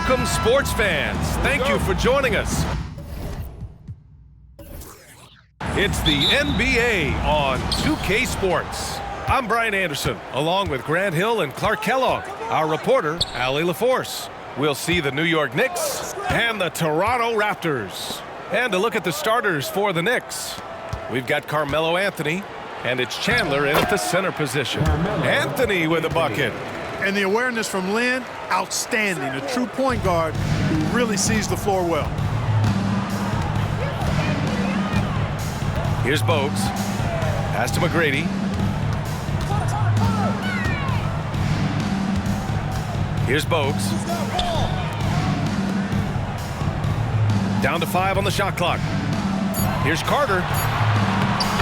Welcome, sports fans. Thank you for joining us. It's the NBA on 2K Sports. I'm Brian Anderson, along with Grant Hill and Clark Kellogg. Our reporter, Allie LaForce. We'll see the New York Knicks and the Toronto Raptors. And to look at the starters for the Knicks, we've got Carmelo Anthony, and it's Chandler in at the center position. Anthony with a bucket. And the awareness from Lynn, outstanding. A true point guard who really sees the floor well. Here's Bogues. Pass to McGrady. Here's Bogues. Down to 5 on the shot clock. Here's Carter.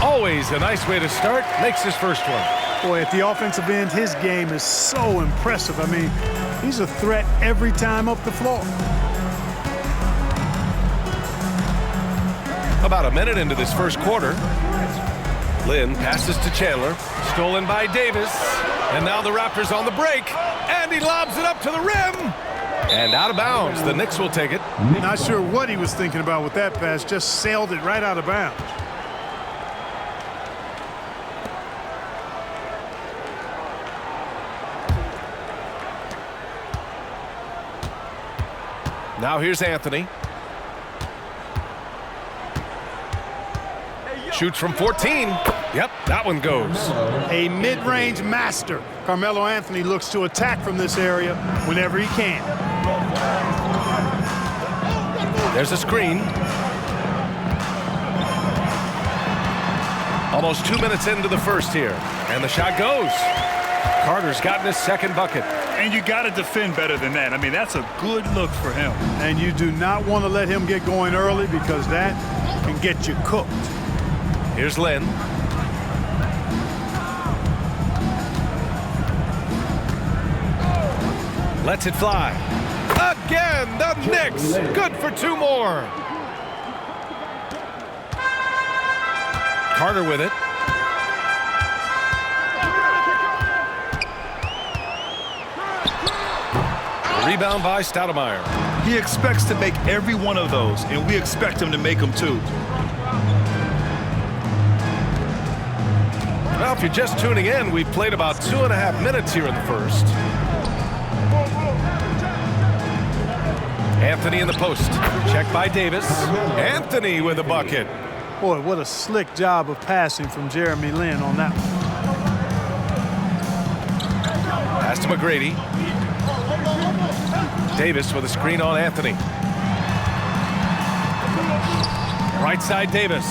Always a nice way to start. Makes his first one. Boy, at the offensive end, his game is so impressive. I mean, he's a threat every time up the floor. About a minute into this first quarter. Lynn passes to Chandler. Stolen by Davis. And now the Raptors on the break. And he lobs it up to the rim. And out of bounds. The Knicks will take it. Not sure what he was thinking about with that pass. Just sailed it right out of bounds. Now here's Anthony. Shoots from 14. Yep, that one goes. A mid-range master. Carmelo Anthony looks to attack from this area whenever he can. There's a screen. Almost 2 minutes into the first here. And the shot goes. Carter's gotten his second bucket. And you got to defend better than that. I mean, that's a good look for him. And you do not want to let him get going early because that can get you cooked. Here's Lynn. Lets it fly. Again, the Knicks. Good for 2 more. Carter with it. Rebound by Stoudemire. He expects to make every one of those, and we expect him to make them too. Well, if you're just tuning in, we've played about 2.5 minutes here in the first. Anthony in the post. Checked by Davis. Anthony with a bucket. Boy, what a slick job of passing from Jeremy Lin on that one. Pass to McGrady. Davis with a screen on Anthony. Right side Davis.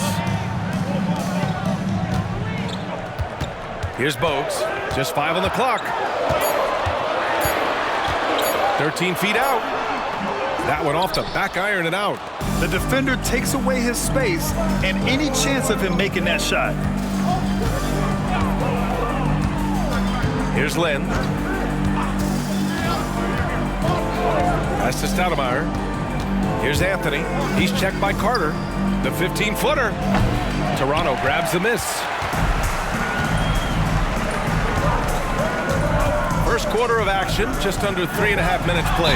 Here's Bogues. Just 5 on the clock. 13 feet out. That one off the back iron and out. The defender takes away his space and any chance of him making that shot. Here's Lynn. Pass to Stoudemire. Here's Anthony. He's checked by Carter. The 15-footer. Toronto grabs the miss. First quarter of action, just under 3.5 minutes played.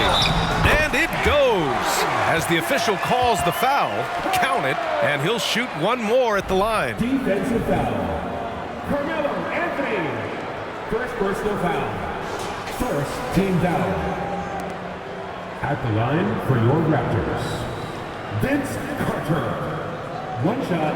And it goes. As the official calls the foul, count it, and he'll shoot one more at the line. Defensive foul. Carmelo Anthony. First personal foul. First team foul. At the line for your Raptors, Vince Carter. One shot.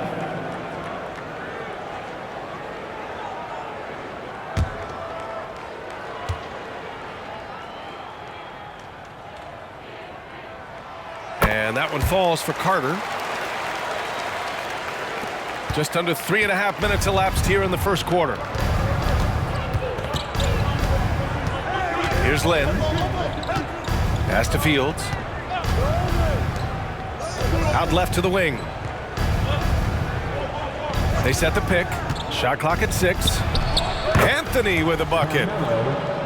And that one falls for Carter. Just under 3.5 minutes elapsed here in the first quarter. Here's Lynn. Pass to Fields. Out left to the wing. They set the pick. Shot clock at 6. Anthony with a bucket.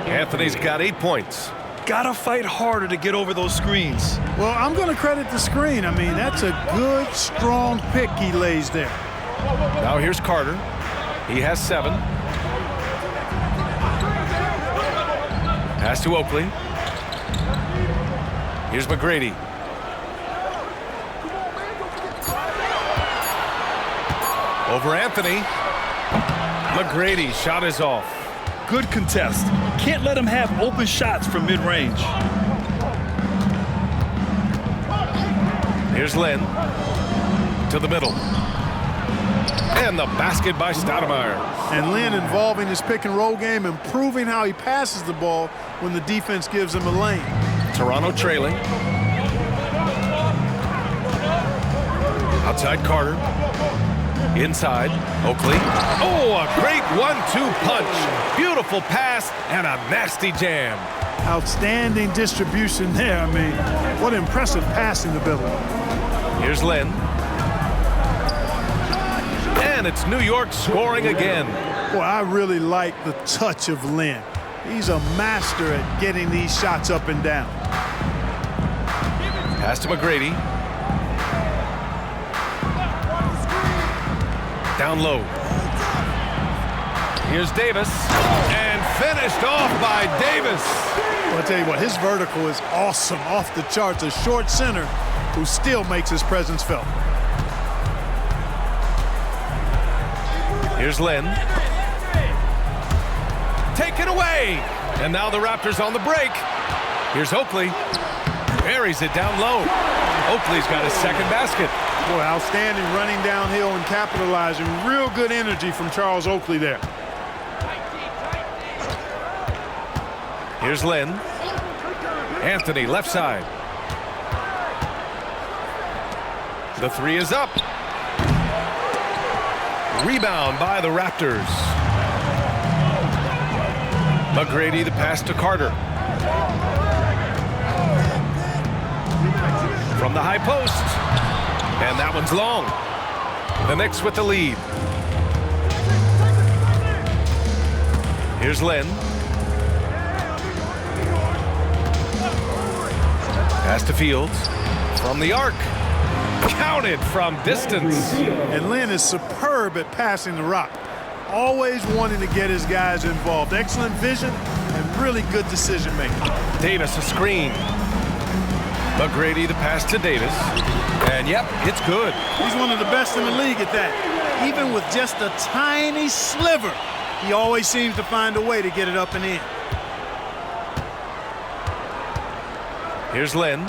Anthony's got 8 points. Gotta fight harder to get over those screens. Well, I'm going to credit the screen. I mean, that's a good, strong pick he lays there. Now here's Carter. He has 7. Pass to Oakley. Here's McGrady. Over Anthony. McGrady shot is off. Good contest. Can't let him have open shots from mid-range. Here's Lynn. To the middle. And the basket by Stoudemire. And Lynn involving his pick-and-roll game, improving how he passes the ball when the defense gives him a lane. Toronto trailing. Outside Carter. Inside, Oakley. Oh, a great 1-2 punch. Beautiful pass and a nasty jam. Outstanding distribution there. I mean, what impressive passing ability. Here's Lynn. And it's New York scoring again. Boy, I really like the touch of Lynn. He's a master at getting these shots up and down. Pass to McGrady. Down low. Here's Davis. And finished off by Davis. Well, I'll tell you what, his vertical is awesome, off the charts. A short center who still makes his presence felt. Here's Lynn. Taken away. And now the Raptors on the break. Here's Oakley. Buries it down low. Oakley's got his second basket. Boy, outstanding running downhill and capitalizing. Real good energy from Charles Oakley there. Here's Lynn. Anthony, left side. The three is up. Rebound by the Raptors. McGrady, the pass to Carter. From the high post. And that one's long. The Knicks with the lead. Here's Lynn. Pass to Fields. From the arc. Counted from distance. And Lynn is superb at passing the rock. Always wanting to get his guys involved. Excellent vision and really good decision making. Davis a screen. McGrady the pass to Davis. And yep, it's good. He's one of the best in the league at that. Even with just a tiny sliver, he always seems to find a way to get it up and in. Here's Lynn.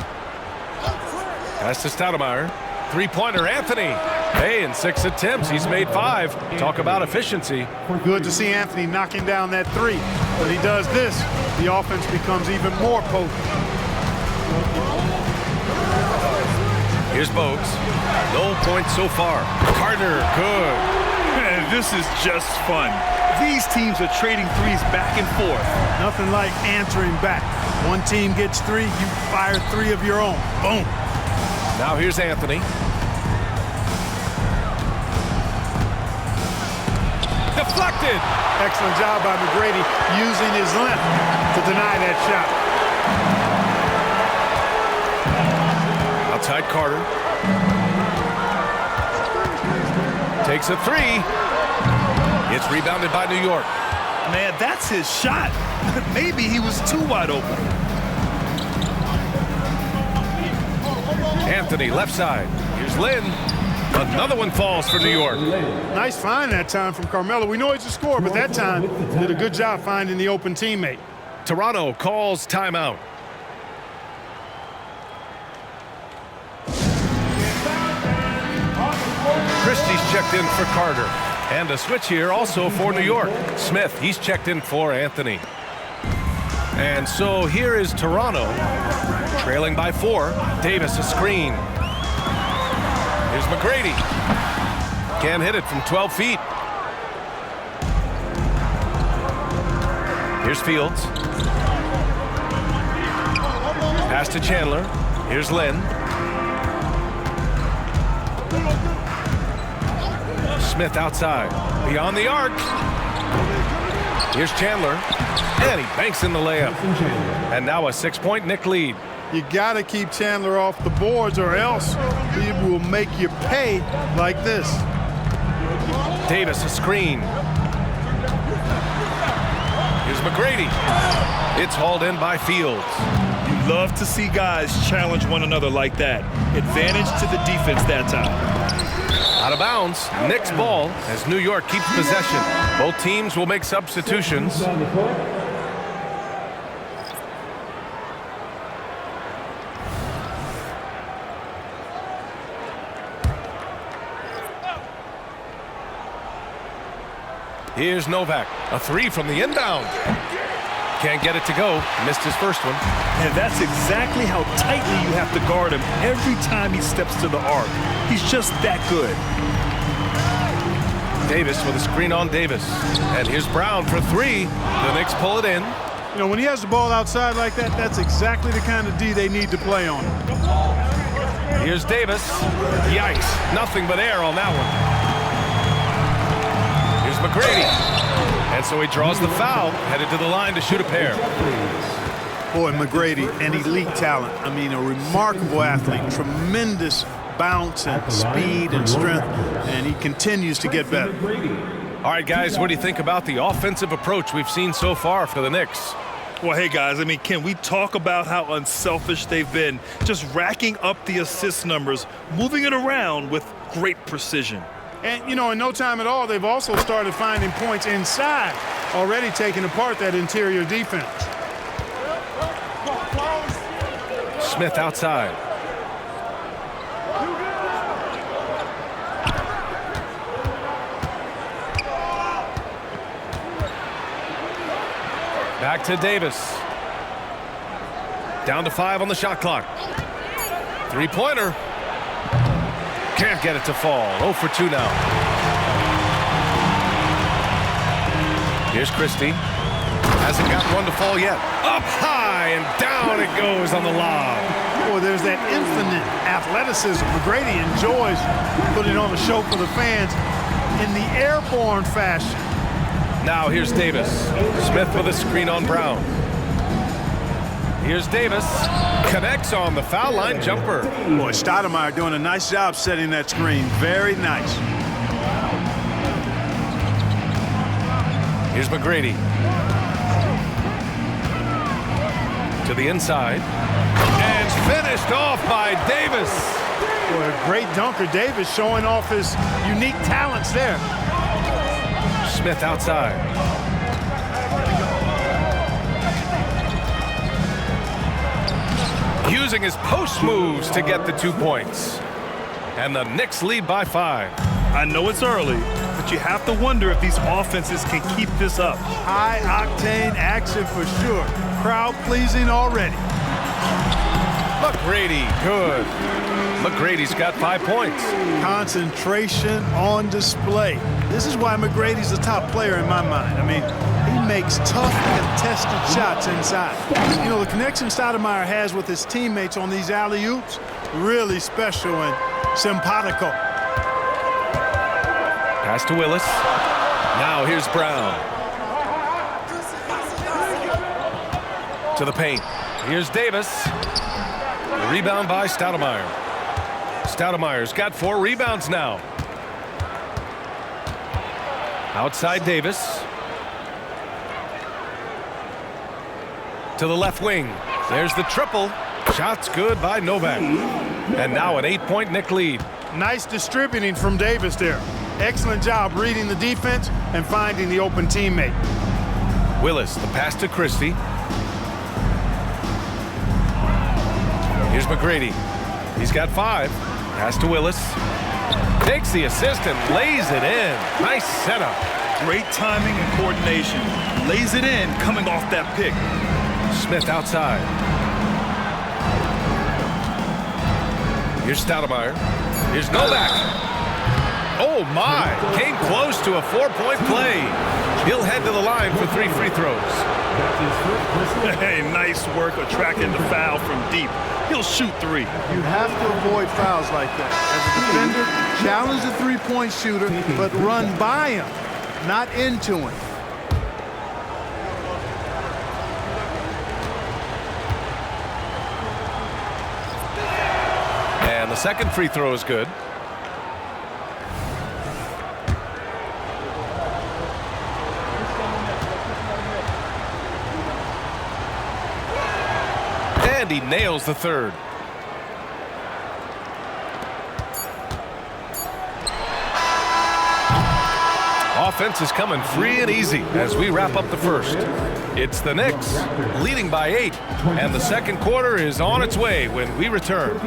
Pass to Stoudemire. Three-pointer, Anthony. Hey, in 6 attempts, he's made 5. Talk about efficiency. Good to see Anthony knocking down that three. When he does this, the offense becomes even more potent. Here's Bogues. No points so far. Carter, good. Man, this is just fun. These teams are trading threes back and forth. Nothing like answering back. One team gets 3, you fire 3 of your own. Boom. Now here's Anthony. Deflected. Excellent job by McGrady using his length to deny that shot. Outside Carter. Takes a 3. It's rebounded by New York. Man, that's his shot. Maybe he was too wide open. Anthony, left side. Here's Lynn. Another one falls for New York. Nice find that time from Carmelo. We know he's a scorer, but that time did a good job finding the open teammate. Toronto calls timeout. Christie's checked in for Carter. And a switch here also for New York. Smith, he's checked in for Anthony. And so here is Toronto, trailing by 4. Davis a screen. Here's McGrady. Can't hit it from 12 feet. Here's Fields. Pass to Chandler. Here's Lynn. Smith outside. Beyond the arc. Here's Chandler. And he banks in the layup. And now a 6-point Knick lead. You got to keep Chandler off the boards or else he will make you pay like this. Davis a screen. Here's McGrady. It's hauled in by Fields. Love to see guys challenge one another like that. Advantage to the defense that time. Out of bounds, Knicks ball as New York keeps possession. Both teams will make substitutions. Here's Novak, a three from the inbound. Can't get it to go, missed his first one. And that's exactly how tightly you have to guard him every time he steps to the arc. He's just that good. Davis with a screen on Davis. And here's Brown for three. The Knicks pull it in. You know, when he has the ball outside like that, that's exactly the kind of D they need to play on. Here's Davis. Yikes, nothing but air on that one. Here's McGrady. And so he draws the foul, headed to the line to shoot a pair. Boy, McGrady, an elite talent. I mean, a remarkable athlete, tremendous bounce and speed and strength, and he continues to get better. All right, guys, what do you think about the offensive approach we've seen so far for the Knicks? Well, hey, guys, I mean, can we talk about how unselfish they've been? Just racking up the assist numbers, moving it around with great precision. And, you know, in no time at all, they've also started finding points inside, already taking apart that interior defense. Smith outside. Back to Davis. Down to 5 on the shot clock. Three-pointer. Can't get it to fall. 0 for 2 now. Here's Christie. Hasn't got one to fall yet. Up high and down it goes on the lob. Boy, there's that infinite athleticism. McGrady enjoys putting on a show for the fans in the airborne fashion. Now here's Davis. Smith with a screen on Brown. Here's Davis. Connects on the foul line jumper. Boy, Stoudemire doing a nice job setting that screen. Very nice. Here's McGrady. To the inside. And finished off by Davis. Boy, a great dunker. Davis showing off his unique talents there. Smith outside. Using his post moves to get the 2 points. And the Knicks lead by 5. I know it's early, but you have to wonder if these offenses can keep this up. High-octane action for sure. Crowd-pleasing already. McGrady, good. McGrady's got 5 points. Concentration on display. This is why McGrady's the top player in my mind. I mean, he makes tough, contested shots inside. You know, the connection Stoudemire has with his teammates on these alley-oops, really special and simpatico. Pass to Willis. Now here's Brown. To the paint. Here's Davis. The rebound by Stoudemire. Stoudemire's got 4 rebounds now. Outside Davis. To the left wing. There's the triple. Shots good by Novak. And now an 8-point Knick lead. Nice distributing from Davis there. Excellent job reading the defense and finding the open teammate. Willis, the pass to Christie. Here's McGrady. He's got 5. Pass to Willis. Takes the assist and lays it in. Nice setup. Great timing and coordination. Lays it in coming off that pick. Smith outside. Here's Stoudemire. Here's Novak. Oh my, came close to a 4-point play. He'll head to the line for 3 free throws. Hey, nice work attracting the foul from deep. He'll shoot 3. You have to avoid fouls like that. As a defender, challenge the three-point shooter, but run by him, not into him. And the second free throw is good. And And he nails the third. Offense is coming free and easy as we wrap up the first. It's the Knicks leading by 8, and the second quarter is on its way when we return.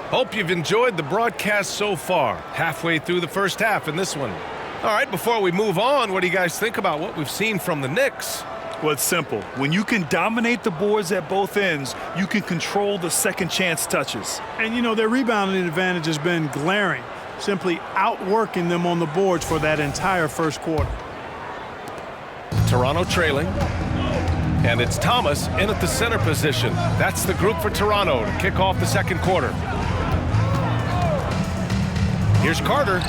Hope you've enjoyed the broadcast so far. Halfway through the first half in this one. All right, before we move on, what do you guys think about what we've seen from the Knicks? Well, it's simple. When you can dominate the boards at both ends, you can control the second chance touches. And, you know, their rebounding advantage has been glaring, simply outworking them on the boards for that entire first quarter. Toronto trailing. And it's Thomas in at the center position. That's the group for Toronto to kick off the second quarter. Here's Carter.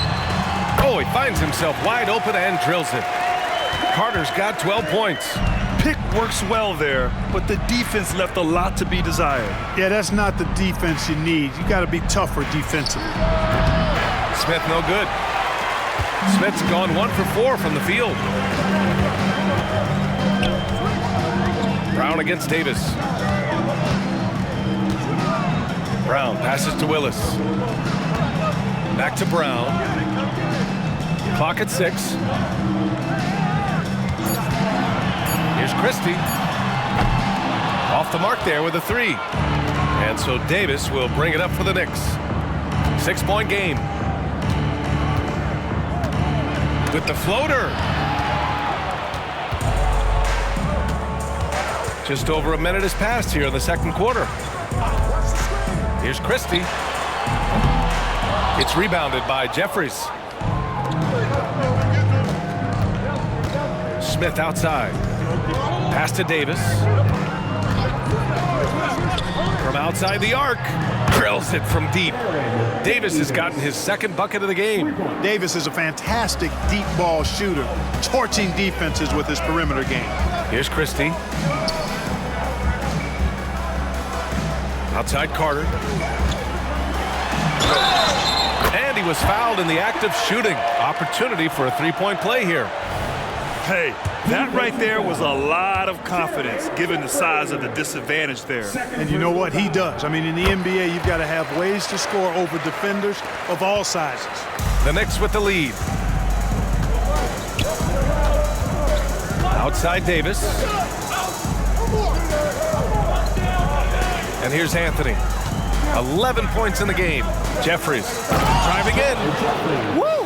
Oh, he finds himself wide open and drills it. Carter's got 12 points. Pick works well there, but the defense left a lot to be desired. Yeah, that's not the defense you need. You got to be tougher defensively. Smith no good. Smith's gone 1 for 4 from the field. Brown against Davis. Brown passes to Willis. Back to Brown. Clock at 6. Here's Christie. Off the mark there with a 3. And so Davis will bring it up for the Knicks. 6-point game. With the floater. Just over a minute has passed here in the second quarter. Here's Christie. It's rebounded by Jeffries. Smith outside. Pass to Davis. From outside the arc. Drills it from deep. Davis has gotten his second bucket of the game. Davis is a fantastic deep ball shooter, torching defenses with his perimeter game. Here's Christie. Outside Carter. And he was fouled in the act of shooting. Opportunity for a three-point play here. Hey, that right there was a lot of confidence given the size of the disadvantage there. And you know what? He does. I mean, in the NBA, you've got to have ways to score over defenders of all sizes. The Knicks with the lead. Outside Davis. And here's Anthony. 11 points in the game. Jeffries driving in. Woo!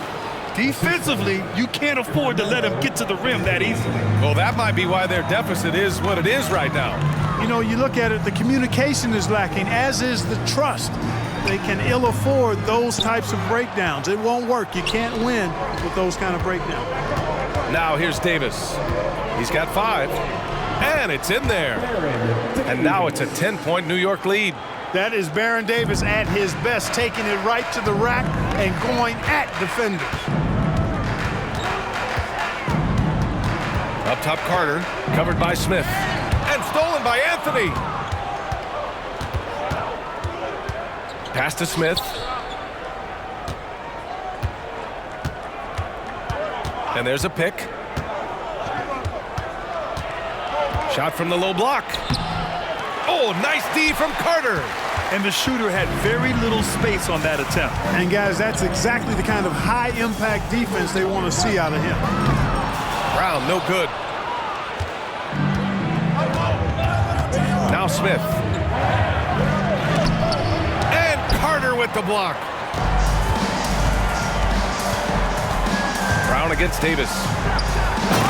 Defensively, you can't afford to let him get to the rim that easily. Well, that might be why their deficit is what it is right now. You know, you look at it, the communication is lacking, as is the trust. They can ill afford those types of breakdowns. It won't work. You can't win with those kind of breakdowns. Now here's Davis. He's got 5. And it's in there. And now it's a 10-point New York lead. That is Baron Davis at his best, taking it right to the rack and going at defenders. Up top Carter, covered by Smith. And stolen by Anthony. Pass to Smith. And there's a pick. Shot from the low block. Oh, nice D from Carter. And the shooter had very little space on that attempt. And guys, that's exactly the kind of high-impact defense they want to see out of him. Brown, no good. Now Smith. And Carter with the block. Brown against Davis.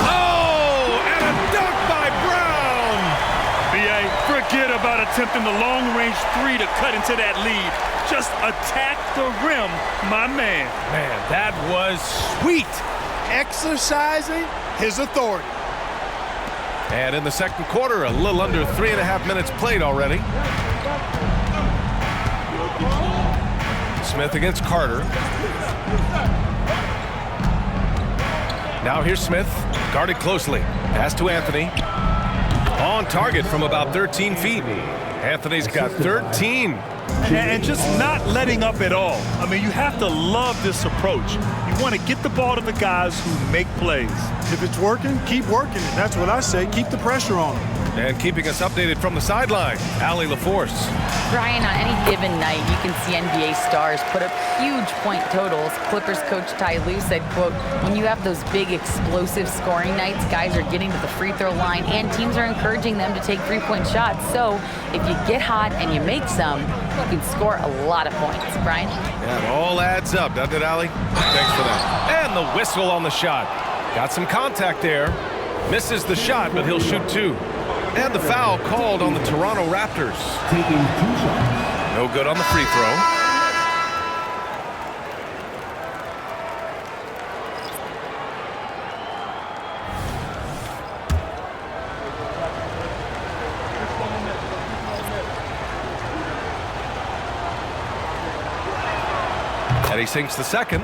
Oh, and a dunk by Brown. B.A., forget about attempting the long-range 3 to cut into that lead. Just attack the rim, my man. Man, that was sweet. Exercising his authority. And in the second quarter, a little under 3.5 minutes played already. Smith against Carter. Now here's Smith, guarded closely. Pass to Anthony. On target from about 13 feet. Anthony's got 13. And just not letting up at all. I mean, you have to love this approach. You want to get the ball to the guys who make plays. If it's working, keep working it. That's what I say. Keep the pressure on them. And keeping us updated from the sideline, Allie LaForce. Brian, on any given night, you can see NBA stars put up huge point totals. Clippers coach Ty Lue said, quote, when you have those big explosive scoring nights, guys are getting to the free throw line and teams are encouraging them to take three-point shots. So if you get hot and you make some, you can score a lot of points. Brian? Yeah, it all adds up, doesn't it, Allie? Thanks for that. And the whistle on the shot. Got some contact there. Misses the shot, but he'll shoot two. And the foul called on the Toronto Raptors. Taking 2 shots. No good on the free throw. And he sinks the second.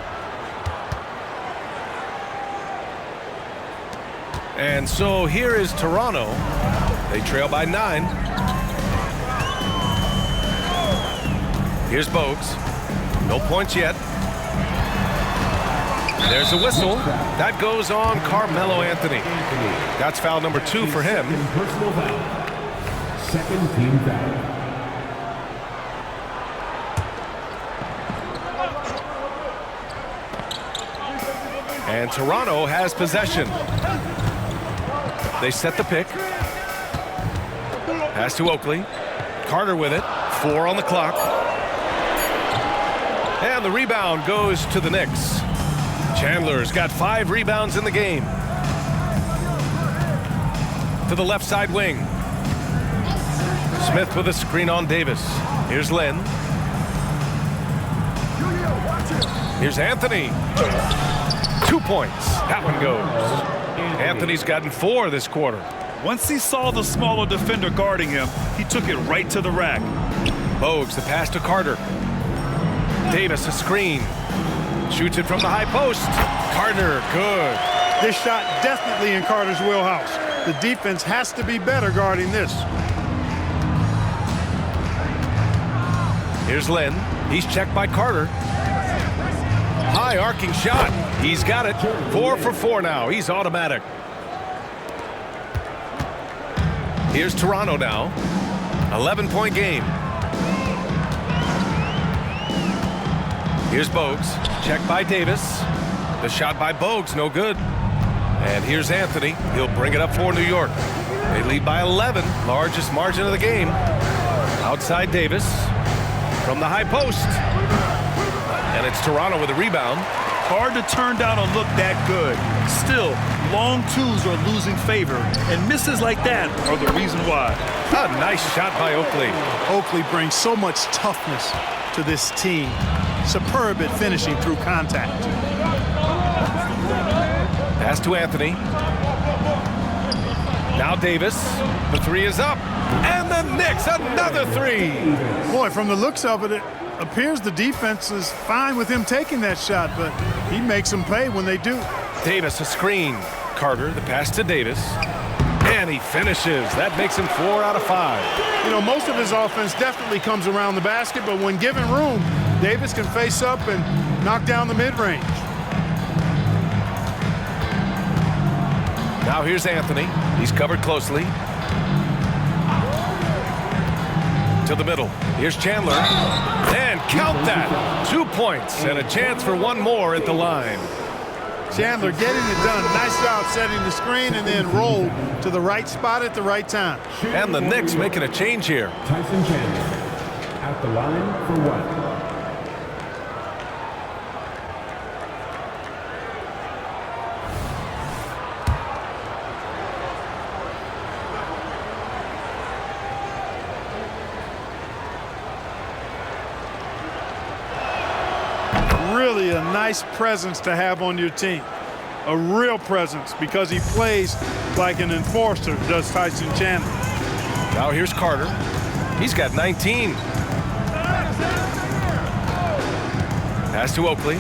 And so here is Toronto. They trail by 9. Here's Bogues. No points yet. There's a whistle. That goes on Carmelo Anthony. That's foul number 2 for him. Personal foul. Second team foul. And Toronto has possession. They set the pick. Pass to Oakley. Carter with it. 4 on the clock. And the rebound goes to the Knicks. Chandler's got 5 rebounds in the game. To the left side wing. Smith with a screen on Davis. Here's Lynn. Here's Anthony. 2 points. That one goes. Anthony's gotten 4 this quarter. Once he saw the smaller defender guarding him, he took it right to the rack. Bogues, the pass to Carter. Davis, a screen. Shoots it from the high post. Carter, good. This shot definitely in Carter's wheelhouse. The defense has to be better guarding this. Here's Lynn. He's checked by Carter. High arcing shot. He's got it. 4 for 4 now. He's automatic. Here's Toronto now. 11-point game. Here's Bogues. Checked by Davis. The shot by Bogues, no good. And here's Anthony. He'll bring it up for New York. They lead by 11. Largest margin of the game. Outside Davis. From the high post. And it's Toronto with a rebound. Hard to turn down a look that good. Still, long twos are losing favor, and misses like that are the reason why. A nice shot by Oakley. Oakley brings so much toughness to this team. Superb at finishing through contact. Pass to Anthony. Now Davis. The 3 is up. And the Knicks, another 3. Boy, from the looks of it, it appears the defense is fine with him taking that shot, but he makes them pay when they do. Davis, a screen. Carter, the pass to Davis. And he finishes. That makes him 4 out of 5. You know, most of his offense definitely comes around the basket, but when given room, Davis can face up and knock down the mid-range. Now here's Anthony. He's covered closely. To the middle. Here's Chandler. And count that. 2 points and a chance for 1 more at the line. Chandler getting it done. Nice job setting the screen and then roll to the right spot at the right time. And the Knicks making a change here. Tyson Chandler at the line for 1. Really a nice presence to have on your team. A real presence because he plays like an enforcer, does Tyson Chandler. Now here's Carter. He's got 19. Pass to Oakley.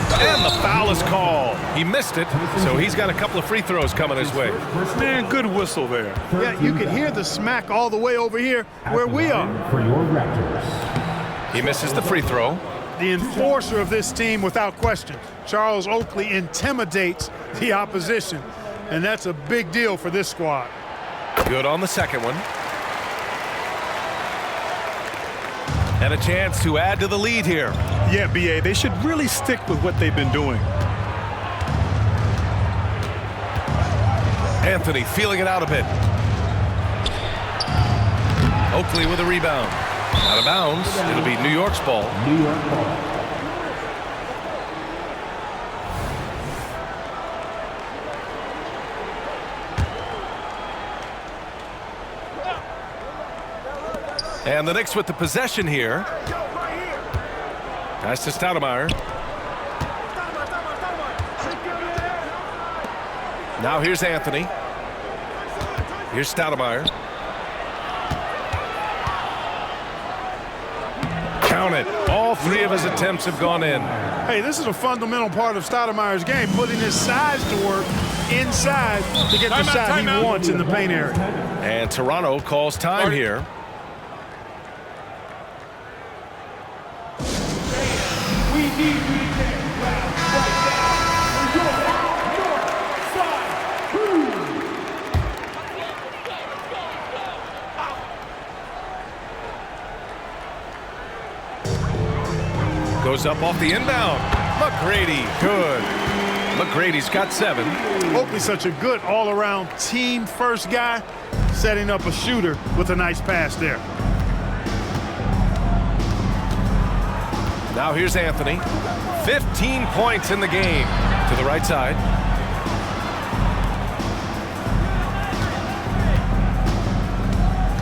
And the foul is called. He missed it, so he's got a couple of free throws coming his way. Man, good whistle there. Yeah, you can hear the smack all the way over here where we are. For your Raptors. He misses the free throw. The enforcer of this team without question. Charles Oakley intimidates the opposition, and that's a big deal for this squad. Good on the second one. And a chance to add to the lead here. Yeah, B.A., they should really stick with what they've been doing. Anthony feeling it out a bit. Oakley with a rebound. Out of bounds. It'll be New York's ball. New York ball. And the Knicks with the possession here. Pass to Stoudemire. Now here's Anthony. Here's Stoudemire. Count it. All three of his attempts have gone in. Hey, this is a fundamental part of Stoudemire's game, putting his size to work inside to get the shot he wants in the paint area. And Toronto calls time here. Goes up off the inbound. McGrady, good. McGrady's got 7. Oakley's such a good all-around team-first guy, setting up a shooter with a nice pass there. Now here's Anthony. 15 points in the game. To the right side.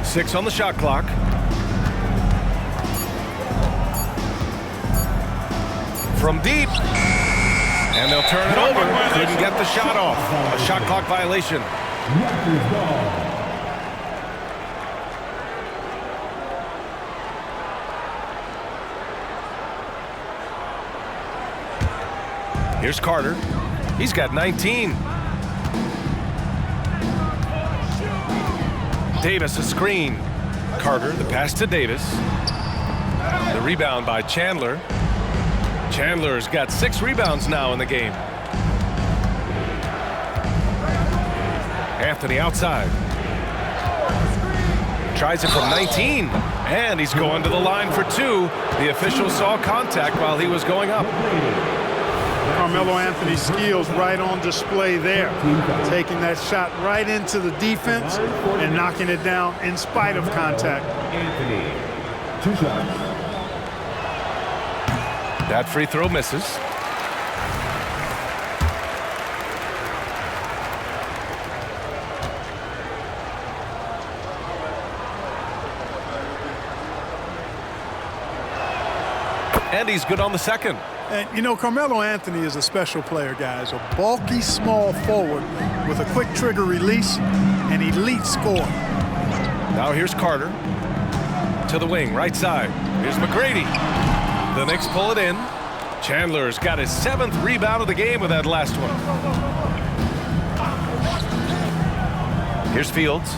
Six on the shot clock. From deep. And they'll turn it over. Couldn't get the shot off. A shot clock violation. Raptors ball. Here's Carter. He's got 19. Davis a screen. Carter, the pass to Davis. The rebound by Chandler. Chandler's got 6 rebounds now in the game. Anthony outside. Tries it from 19. And he's going to the line for 2. The official saw contact while he was going up. Carmelo Anthony's skills right on display there. Taking that shot right into the defense and knocking it down in spite of contact. Anthony. 2 shots. That free throw misses. And he's good on the second. And, you know, Carmelo Anthony is a special player, guys. A bulky, small forward with a quick trigger release and elite score. Now here's Carter. To the wing, right side. Here's McGrady. The Knicks pull it in. Chandler's got his 7th rebound of the game with that last one. Here's Fields.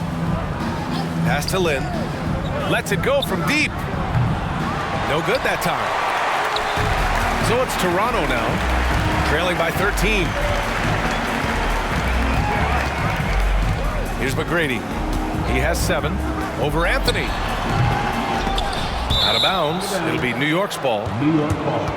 Pass to Lynn. Lets it go from deep. No good that time. So it's Toronto now, trailing by 13. Here's McGrady. He has 7 over Anthony. Out of bounds. It'll be New York's ball. New York ball.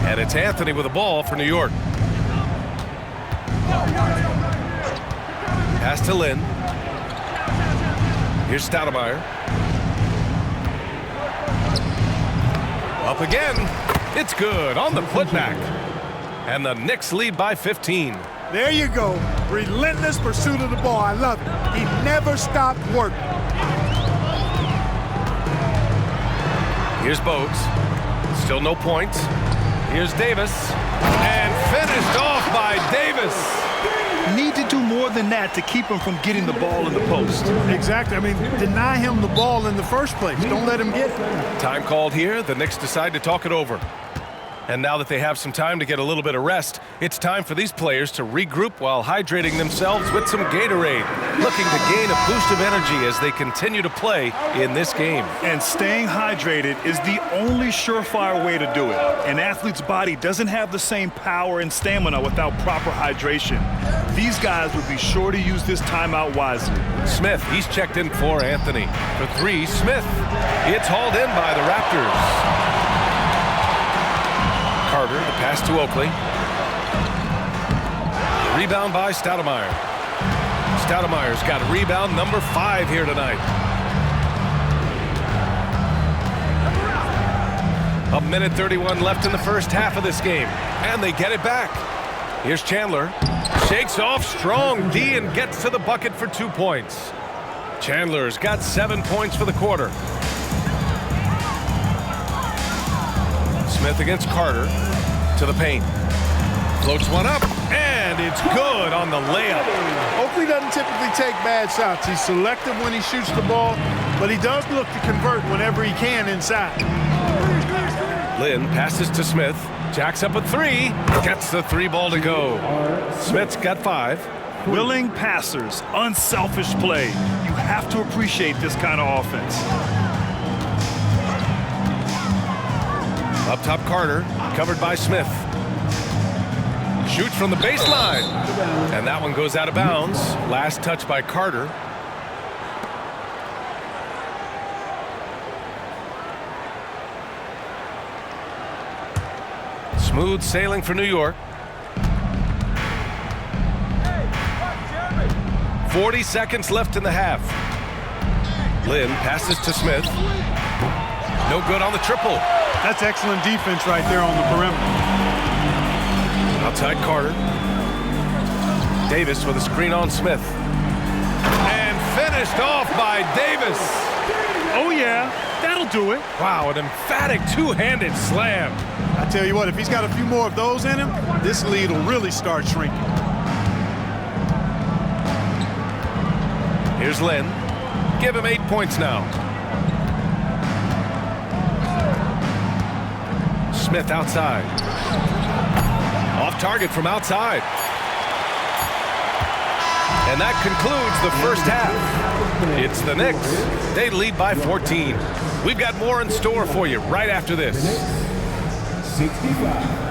And it's Anthony with the ball for New York. Pass to Lynn. Here's Stoudemire. Up again. It's good on the putback. And the Knicks lead by 15. There you go. Relentless pursuit of the ball. I love it. He never stopped working. Here's Bogues. Still no points. Here's Davis. And finished off by Davis. need to do more than that to keep him from getting the ball in the post. Exactly. I mean, deny him the ball in the first place. Don't let him get it. Time called here. The Knicks decide to talk it over. And now that they have some time to get a little bit of rest, it's time for these players to regroup while hydrating themselves with some Gatorade, looking to gain a boost of energy as they continue to play in this game. And staying hydrated is the only surefire way to do it. An athlete's body doesn't have the same power and stamina without proper hydration. These guys would be sure to use this timeout wisely. Smith, he's checked in for Anthony. For three, Smith. It's hauled in by the Raptors. Carter, the pass to Oakley. Rebound by Stoudemire. Stoudemire's got rebound number 5 here tonight. A minute 31 left in the first half of this game, and they get it back. Here's Chandler. Shakes off strong D and gets to the bucket for 2 points. Chandler's got 7 points for the quarter. Smith against Carter to the paint. Floats one up, and it's good on the layup. Oakley doesn't typically take bad shots. He's selective when he shoots the ball, but he does look to convert whenever he can inside. Lynn passes to Smith. Jacks up a 3. Gets the 3 ball to go. Smith's got 5. Willing passers, unselfish play. You have to appreciate this kind of offense. Up top, Carter, covered by Smith. Shoots from the baseline, and that one goes out of bounds. Last touch by Carter. Smooth sailing for New York. 40 seconds left in the half. Lynn passes to Smith. No good on the triple. That's excellent defense right there on the perimeter. Outside Carter. Davis with a screen on Smith. And finished off by Davis. Oh yeah, that'll do it. Wow, an emphatic two-handed slam. I tell you what, if he's got a few more of those in him, this lead will really start shrinking. Here's Lynn. Give him 8 points now. Smith outside. Off target from outside. And that concludes the first half. It's the Knicks. They lead by 14. We've got more in store for you right after this. 65.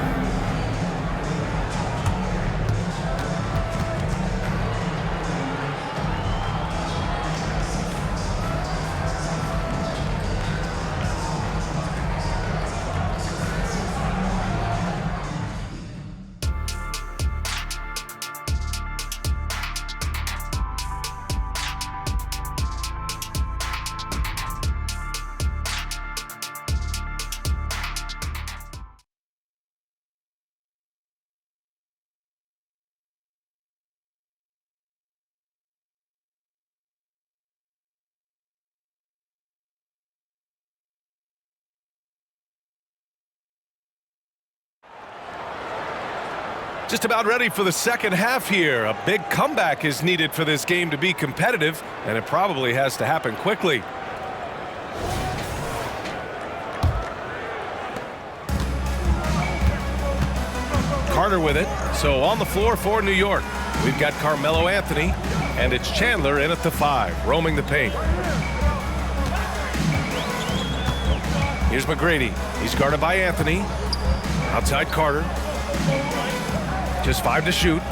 Just about ready for the second half here. A big comeback is needed for this game to be competitive, and it probably has to happen quickly. Carter with it. So on the floor for New York, we've got Carmelo Anthony, and it's Chandler in at the 5, roaming the paint. Here's McGrady. He's guarded by Anthony. Outside Carter. Just 5 to shoot.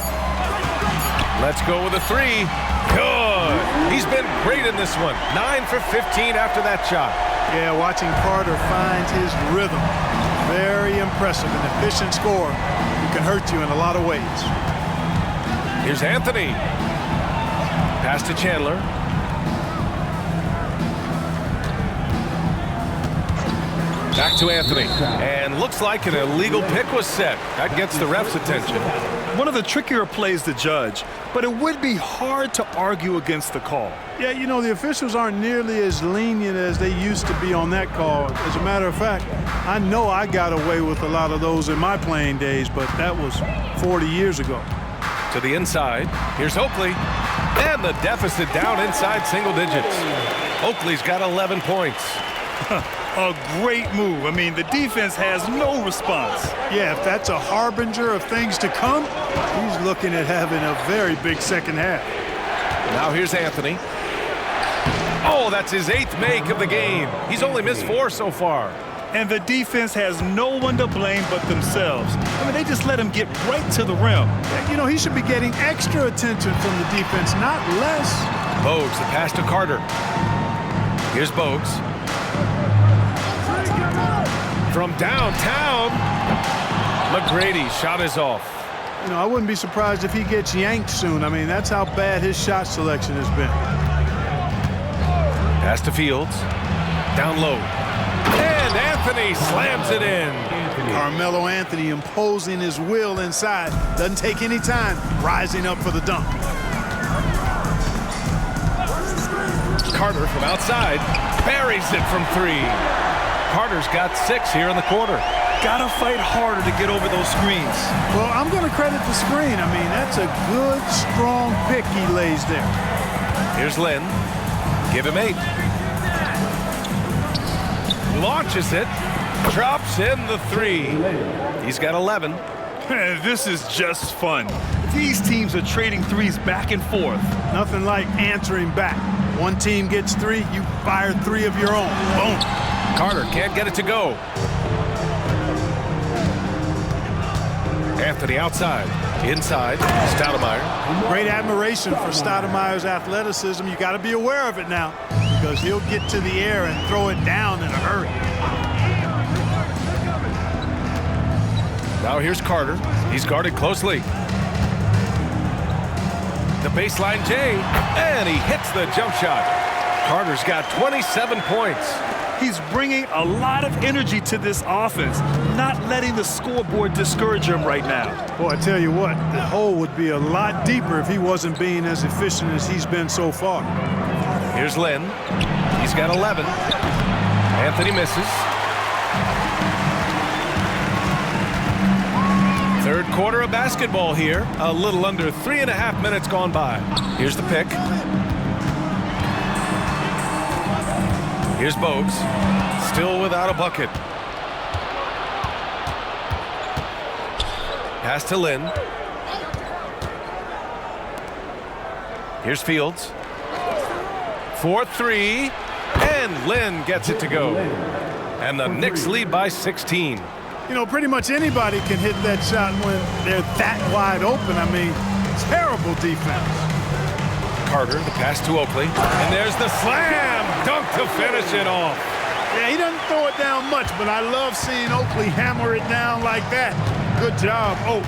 Let's go with a 3. Good. He's been great in this one. 9 for 15 after that shot. Yeah, watching Carter find his rhythm. Very impressive. An efficient scorer who can hurt you in a lot of ways. Here's Anthony. Pass to Chandler. Back to Anthony. And looks like an illegal pick was set. That gets the ref's attention. One of the trickier plays to judge, but it would be hard to argue against the call. Yeah, you know, the officials aren't nearly as lenient as they used to be on that call. As a matter of fact, I know I got away with a lot of those in my playing days, but that was 40 years ago. To the inside. Here's Oakley. And the deficit down inside single digits. Oakley's got 11 points. A great move. I mean, the defense has no response. Yeah, if that's a harbinger of things to come, he's looking at having a very big second half. Now here's Anthony. Oh, that's his 8th make of the game. He's only missed 4 so far. And the defense has no one to blame but themselves. I mean, they just let him get right to the rim. You know, he should be getting extra attention from the defense, not less. Bogues, the pass to Carter. Here's Bogues. From downtown, McGrady shot is off. You know, I wouldn't be surprised if he gets yanked soon. I mean, that's how bad his shot selection has been. Pass to Fields. Down low. And Anthony slams it in. Carmelo Anthony imposing his will inside. Doesn't take any time rising up for the dunk. Carter from outside buries it from 3. Carter's got 6 here in the quarter. Gotta fight harder to get over those screens. Well, I'm going to credit the screen. I mean, that's a good, strong pick he lays there. Here's Lynn. Give him 8. Launches it. Drops in the 3. He's got 11. This is just fun. These teams are trading threes back and forth. Nothing like answering back. One team gets 3, you fire 3 of your own. Boom. Carter can't get it to go. Anthony outside. Inside. Stoudemire. Great admiration for Stoudemire's athleticism. You got to be aware of it now because he'll get to the air and throw it down in a hurry. Now here's Carter. He's guarded closely. The baseline J. And he hits the jump shot. Carter's got 27 points. He's bringing a lot of energy to this offense, not letting the scoreboard discourage him right now. Boy, I tell you what, the hole would be a lot deeper if he wasn't being as efficient as he's been so far. Here's Lynn. He's got 11. Anthony misses. Third quarter of basketball here. A little under 3.5 minutes gone by. Here's the pick. Here's Bogues, still without a bucket. Pass to Lynn. Here's Fields. 4-3, and Lynn gets it to go. And the Knicks lead by 16. You know, pretty much anybody can hit that shot when they're that wide open. I mean, terrible defense. Carter, the pass to Oakley, and there's the slam dunk to finish it off. Yeah, he doesn't throw it down much, but I love seeing Oakley hammer it down like that. Good job, Oak.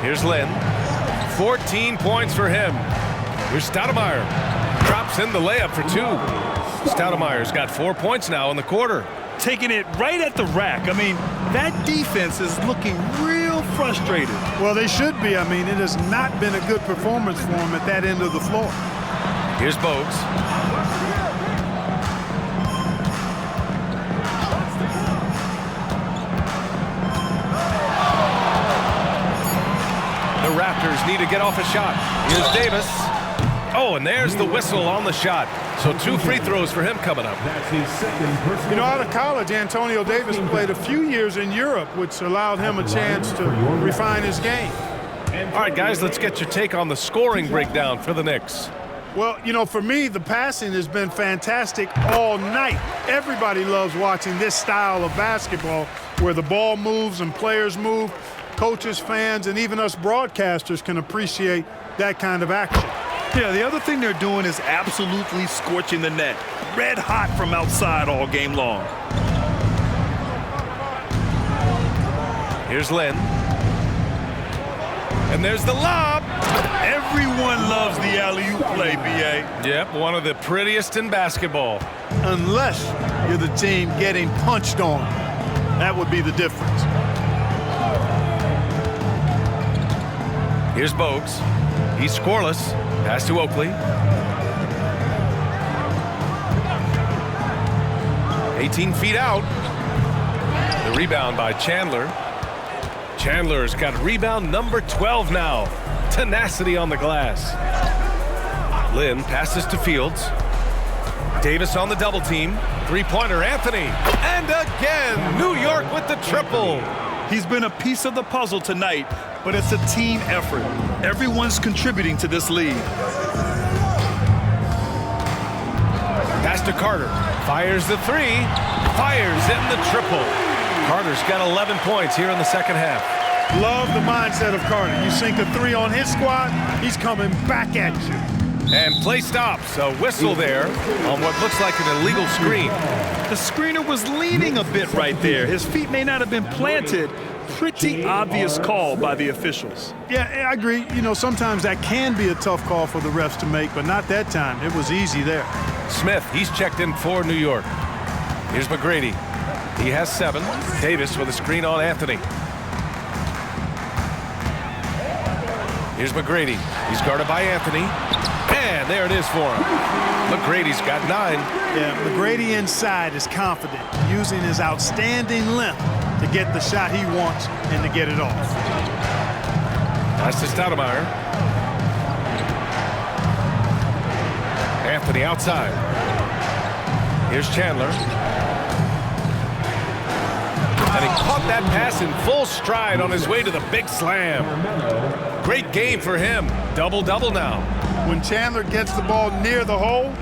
Here's Lynn. 14 points for him. Here's Stoudemire. Drops in the layup for 2. Stoudemire's got 4 points now in the quarter. Taking it right at the rack. I mean, that defense is looking real frustrated. Well, they should be. I mean, it has not been a good performance for them at that end of the floor. Here's Bogues. The Raptors need to get off a shot. Here's Davis. Oh, and there's the whistle on the shot. So 2 free throws for him coming up. That's his second personal. You know, out of college, Antonio Davis played a few years in Europe, which allowed him a chance to refine his game. All right, guys, let's get your take on the scoring breakdown for the Knicks. Well, you know, for me, the passing has been fantastic all night. Everybody loves watching this style of basketball where the ball moves and players move. Coaches, fans, and even us broadcasters can appreciate that kind of action. Yeah, the other thing they're doing is absolutely scorching the net. Red hot from outside all game long. Here's Lynn. And there's the lob. Everyone loves the alley-oop play, B.A. Yep, one of the prettiest in basketball. Unless you're the team getting punched on. That would be the difference. Here's Bogues. He's scoreless. Pass to Oakley. 18 feet out. The rebound by Chandler. Chandler's got rebound number 12 now. Tenacity on the glass. Lynn passes to Fields. Davis on the double team. Three-pointer, Anthony. And again, New York with the triple. He's been a piece of the puzzle tonight, but it's a team effort. Everyone's contributing to this lead. Pass to Carter. Fires the three. Fires in the triple. Carter's got 11 points here in the second half. Love the mindset of Carter. You sink a three on his squad, he's coming back at you. And play stops. A whistle there on what looks like an illegal screen. The screener was leaning a bit right there. His feet may not have been planted. Pretty obvious call by the officials. Yeah, I agree. You know, sometimes that can be a tough call for the refs to make, but not that time. It was easy there. Smith, he's checked in for New York. Here's McGrady. He has 7. Davis with a screen on Anthony. Here's McGrady. He's guarded by Anthony. And there it is for him. McGrady's got 9. Yeah, McGrady inside is confident, using his outstanding length to get the shot he wants and to get it off. Pass to Stoudemire. Anthony outside. Here's Chandler. And he caught that pass in full stride on his way to the big slam. Great game for him. Double-double now. When Chandler gets the ball near the hole,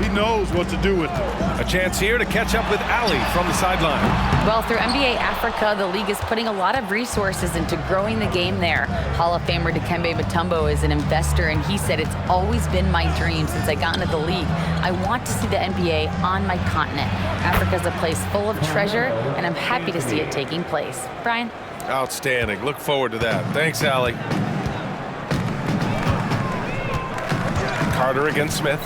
he knows what to do with it. A chance here to catch up with Ali from the sideline. Well, through NBA Africa, the league is putting a lot of resources into growing the game there. Hall of Famer Dikembe Mutombo is an investor, and he said, "It's always been my dream since I got into the league. I want to see the NBA on my continent. Africa's a place full of treasure, and I'm happy to see it taking place." Brian? Outstanding. Look forward to that. Thanks, Ali. Carter against Smith.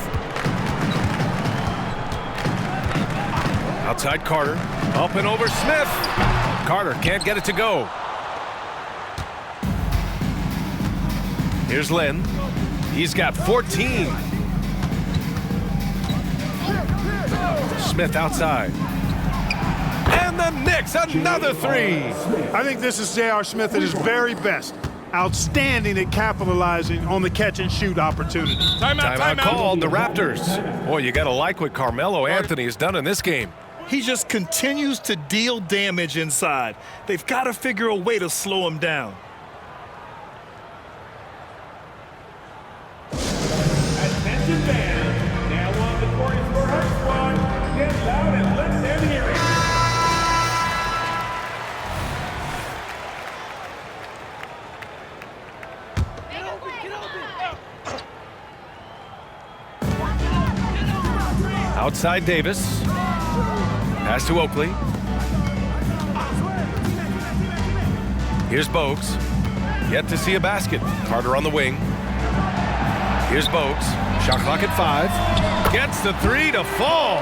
Outside Carter. Up and over Smith. Carter can't get it to go. Here's Lynn. He's got 14. Smith outside. And the Knicks, another 3. I think this is J.R. Smith at his very best. Outstanding at capitalizing on the catch-and-shoot opportunity. Timeout called, the Raptors. Boy, you got to like what Carmelo Anthony has done in this game. He just continues to deal damage inside. They've got to figure a way to slow him down. Attention fans, now on the court is for her squad. Get loud and let them hear it. Outside Davis. Pass to Oakley. Here's Bogues. Yet to see a basket. Carter on the wing. Here's Bogues. Shot clock at 5. Gets the 3 to fall.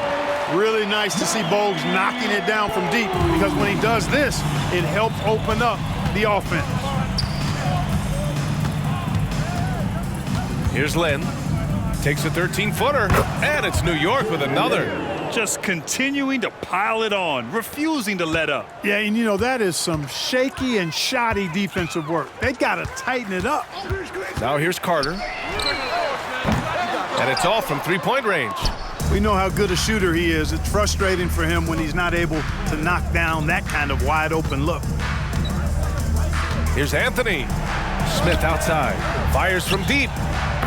Really nice to see Bogues knocking it down from deep, because when he does this, it helps open up the offense. Here's Lynn. Takes a 13-footer. And it's New York with another. Just continuing to pile it on, refusing to let up. Yeah, and you know, that is some shaky and shoddy defensive work. They got to tighten it up. Now here's Carter. And it's all from three-point range. We know how good a shooter he is. It's frustrating for him when he's not able to knock down that kind of wide-open look. Here's Anthony. Smith outside. Fires from deep.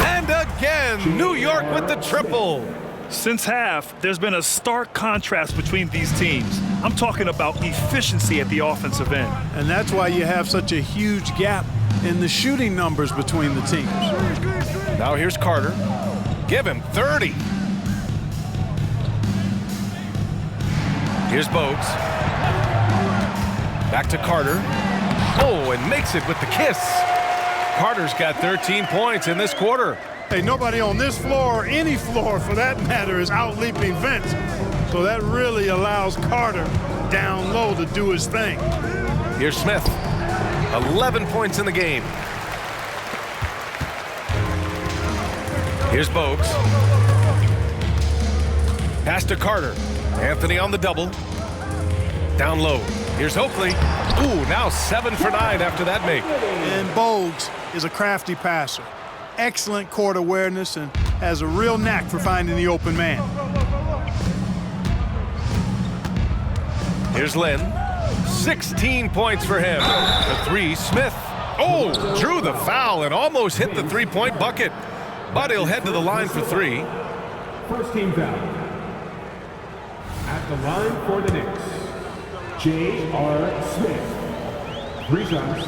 And again, New York with the triple. Since half, there's been a stark contrast between these teams. I'm talking about efficiency at the offensive end. And that's why you have such a huge gap in the shooting numbers between the teams. Now here's Carter. Give him 30. Here's Bogues. Back to Carter. Oh, and makes it with the kiss. Carter's got 13 points in this quarter. Hey, nobody on this floor, or any floor for that matter, is out-leaping Vince. So that really allows Carter down low to do his thing. Here's Smith. 11 points in the game. Here's Bogues. Pass to Carter. Anthony on the double. Down low. Here's Oakley. Ooh, now 7 for 9 after that make. And Bogues is a crafty passer. Excellent court awareness and has a real knack for finding the open man. Here's Lynn. 16 points for him. The three, Smith. Oh, drew the foul and almost hit the three-point bucket. But he'll head to the line for three. First team foul. At the line for the Knicks, J.R. Smith. 3 shots.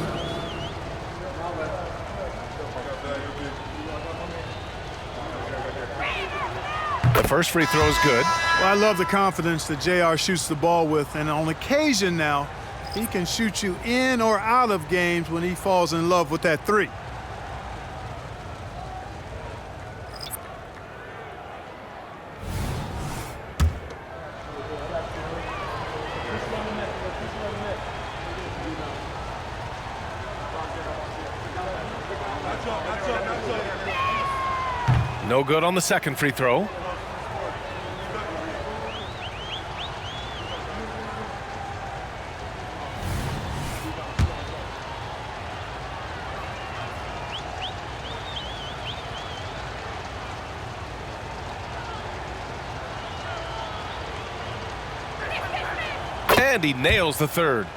The first free throw is good. Well, I love the confidence that JR shoots the ball with, and on occasion now, he can shoot you in or out of games when he falls in love with that three. No good on the second free throw. And he nails the third.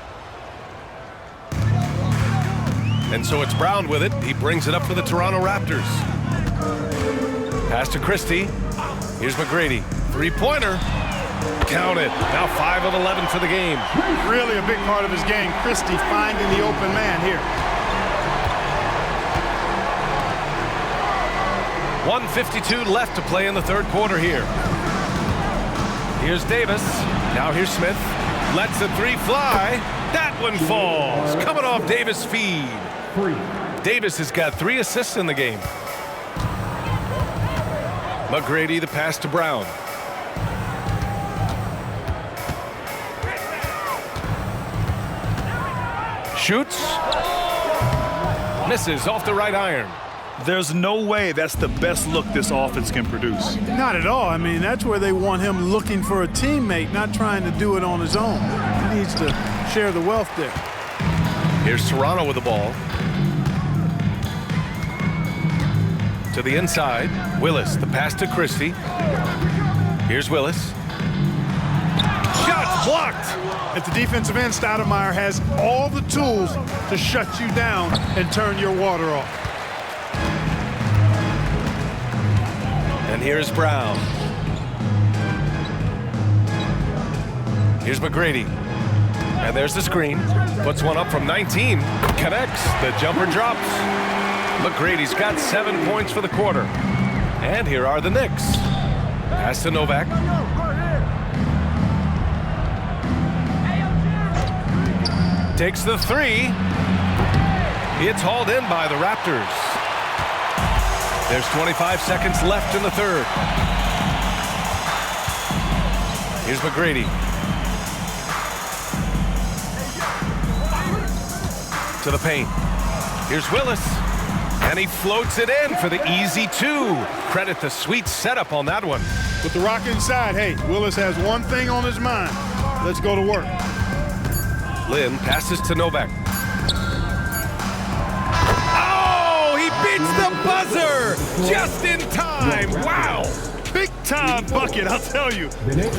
And so it's Brown with it. He brings it up for the Toronto Raptors. Pass to Christie. Here's McGrady. Three-pointer. Count it. Now 5 of 11 for the game. Really a big part of his game. Christie finding the open man here. 1:52 left to play in the third quarter here. Here's Davis. Now here's Smith. Lets the three fly. That one falls. Coming off Davis' feed. Davis has got 3 assists in the game. McGrady, the pass to Brown. Shoots. Misses off the right iron. There's no way that's the best look this offense can produce. Not at all. I mean, that's where they want him looking for a teammate, not trying to do it on his own. He needs to share the wealth there. Here's Toronto with the ball. To the inside. Willis, the pass to Christie. Here's Willis. Shot blocked. At the defensive end, Stoudemire has all the tools to shut you down and turn your water off. And here's Brown. Here's McGrady. And there's the screen. Puts one up from 19. Connects. The jumper drops. McGrady's got 7 points for the quarter. And here are the Knicks. Pass to Novak. Takes the three. It's hauled in by the Raptors. There's 25 seconds left in the third. Here's McGrady. To the paint. Here's Willis. And he floats it in for the easy 2. Credit the sweet setup on that one. With the rock inside, hey, Willis has one thing on his mind. Let's go to work. Lynn passes to Novak. Oh, he beats the buzzer just in time. Wow. Big time bucket, I'll tell you.